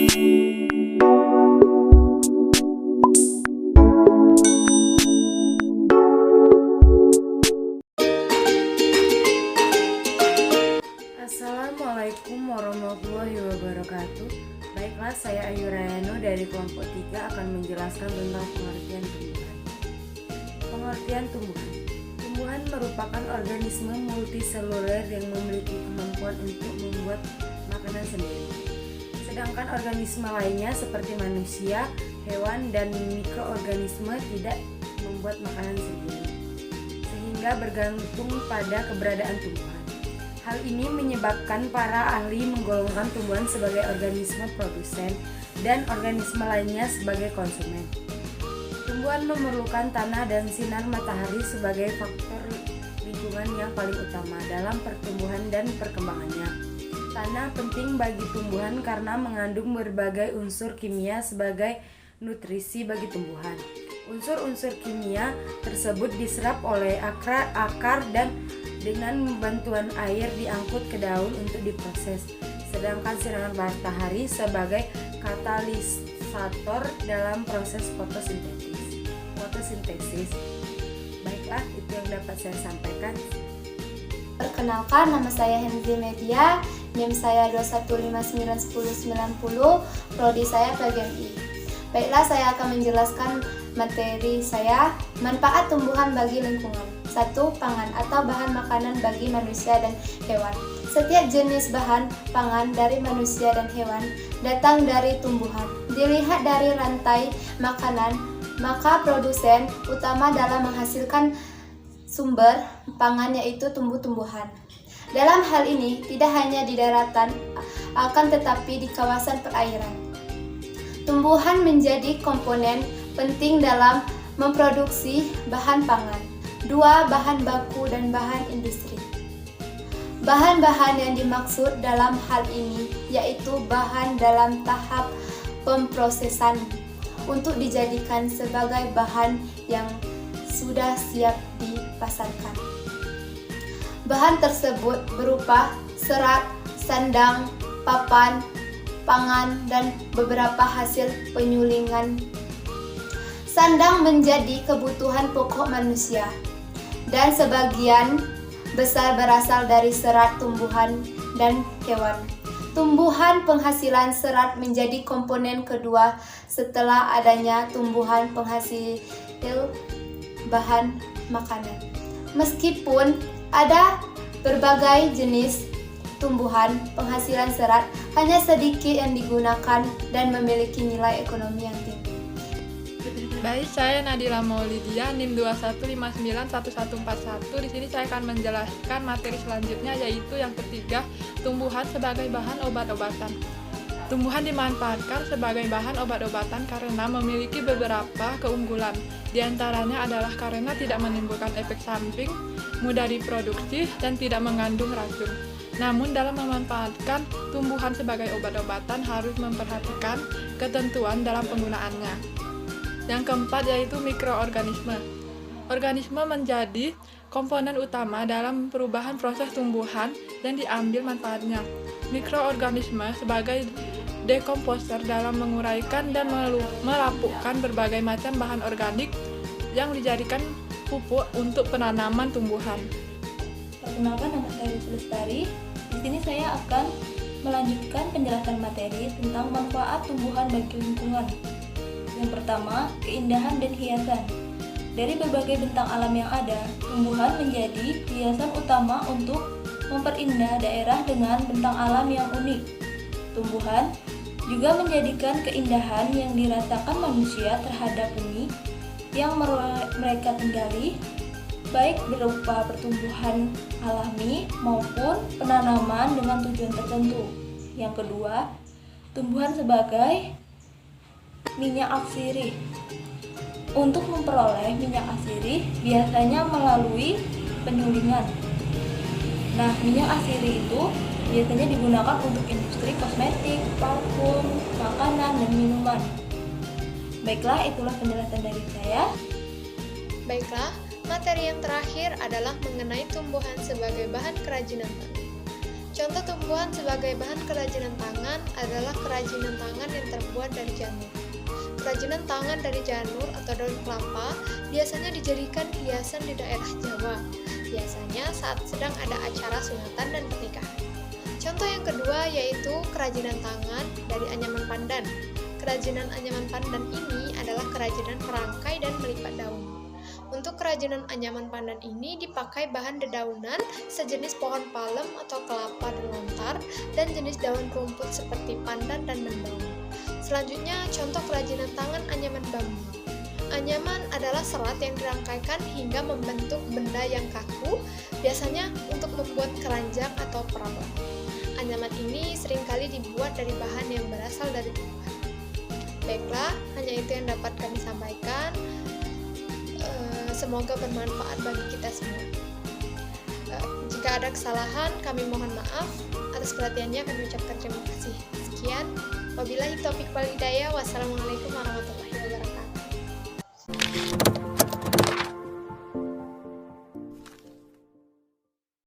Assalamualaikum warahmatullahi wabarakatuh. Baiklah, saya Ayu Rayano dari kelompok 3 akan menjelaskan tentang pengertian tumbuhan. Pengertian tumbuhan. Tumbuhan merupakan organisme multiseluler yang memiliki kemampuan untuk membuat makanan sendiri. Sedangkan organisme lainnya seperti manusia, hewan, dan mikroorganisme tidak membuat makanan sendiri, sehingga bergantung pada keberadaan tumbuhan. Hal ini menyebabkan para ahli menggolongkan tumbuhan sebagai organisme produsen dan organisme lainnya sebagai konsumen. Tumbuhan memerlukan tanah dan sinar matahari sebagai faktor lingkungan yang paling utama dalam pertumbuhan dan perkembangannya. Tanah penting bagi tumbuhan karena mengandung berbagai unsur kimia sebagai nutrisi bagi tumbuhan. Unsur-unsur kimia tersebut diserap oleh akar dan dengan bantuan air diangkut ke daun untuk diproses. Sedangkan sinar matahari sebagai katalisator dalam proses fotosintesis. Baiklah, itu yang dapat saya sampaikan. Perkenalkan, nama saya Henry Media, NIM saya 215910990, prodi saya PGMI. Baiklah, saya akan menjelaskan materi saya, manfaat tumbuhan bagi lingkungan. 1. Pangan atau bahan makanan bagi manusia dan hewan. Setiap jenis bahan pangan dari manusia dan hewan datang dari tumbuhan. Dilihat dari rantai makanan, maka produsen utama dalam menghasilkan sumber pangan yaitu tumbuh-tumbuhan. Dalam hal ini tidak hanya di daratan, akan tetapi di kawasan perairan. Tumbuhan menjadi komponen penting dalam memproduksi bahan pangan. 2. Bahan baku dan bahan industri. Bahan-bahan yang dimaksud dalam hal ini yaitu bahan dalam tahap pemprosesan untuk dijadikan sebagai bahan yang sudah siap dipasarkan. Bahan tersebut berupa serat, sandang, papan, pangan, dan beberapa hasil penyulingan. Sandang menjadi kebutuhan pokok manusia, dan sebagian besar berasal dari serat tumbuhan dan hewan. Tumbuhan penghasilan serat menjadi komponen kedua setelah adanya tumbuhan penghasil bahan makanan. Meskipun ada berbagai jenis tumbuhan penghasilan serat, hanya sedikit yang digunakan dan memiliki nilai ekonomi yang tinggi. Baik, saya Nadila Maulidia, NIM 215911141. Di sini saya akan menjelaskan materi selanjutnya, yaitu yang ketiga, tumbuhan sebagai bahan obat-obatan. Tumbuhan dimanfaatkan sebagai bahan obat-obatan karena memiliki beberapa keunggulan. Di antaranya adalah karena tidak menimbulkan efek samping, mudah diproduksi, dan tidak mengandung racun. Namun dalam memanfaatkan tumbuhan sebagai obat-obatan harus memperhatikan ketentuan dalam penggunaannya. Yang keempat yaitu mikroorganisme. Organisme menjadi komponen utama dalam perubahan proses tumbuhan dan diambil manfaatnya. Mikroorganisme sebagai dekomposer dalam menguraikan dan melapukkan berbagai macam bahan organik yang dijadikan pupuk untuk penanaman tumbuhan. Perkenalkan, nama saya Yusuf Lestari. Di sini saya akan melanjutkan penjelasan materi tentang manfaat tumbuhan bagi lingkungan. Yang pertama, keindahan dan hiasan. Dari berbagai bentang alam yang ada, tumbuhan menjadi hiasan utama untuk memperindah daerah dengan bentang alam yang unik. Tumbuhan juga menjadikan keindahan yang dirasakan manusia terhadap bumi yang mereka tinggali, baik berupa pertumbuhan alami maupun penanaman dengan tujuan tertentu. Yang kedua, tumbuhan sebagai minyak atsiri. Untuk memperoleh minyak atsiri biasanya melalui penyulingan. Nah, minyak atsiri itu biasanya digunakan untuk industri kosmetik, parfum, makanan, dan minuman. Baiklah, itulah penjelasan dari saya. Baiklah, materi yang terakhir adalah mengenai tumbuhan sebagai bahan kerajinan tangan. Contoh tumbuhan sebagai bahan kerajinan tangan adalah kerajinan tangan yang terbuat dari janur. Kerajinan tangan dari janur atau daun kelapa biasanya dijadikan hiasan di daerah Jawa, biasanya saat sedang ada acara sunatan dan pernikahan. Contoh yang kedua yaitu kerajinan tangan dari anyaman pandan. Kerajinan anyaman pandan ini adalah kerajinan merangkai dan melipat daun. Untuk kerajinan anyaman pandan ini dipakai bahan dedaunan sejenis pohon palem atau kelapa dan lontar dan jenis daun rumput seperti pandan dan mendauan. Selanjutnya, contoh kerajinan tangan anyaman bambu. Anyaman adalah serat yang dirangkaikan hingga membentuk benda yang kaku, biasanya untuk membuat keranjang atau perabot. Anyaman ini seringkali dibuat dari bahan yang berasal dari tumbuhan. Baiklah, hanya itu yang dapat kami sampaikan. Semoga bermanfaat bagi kita semua. Jika ada kesalahan, kami mohon maaf. Atas perhatiannya kami ucapkan terima kasih. Sekian, wabillahi taufiq wal hidayah. Wassalamualaikum warahmatullahi wabarakatuh.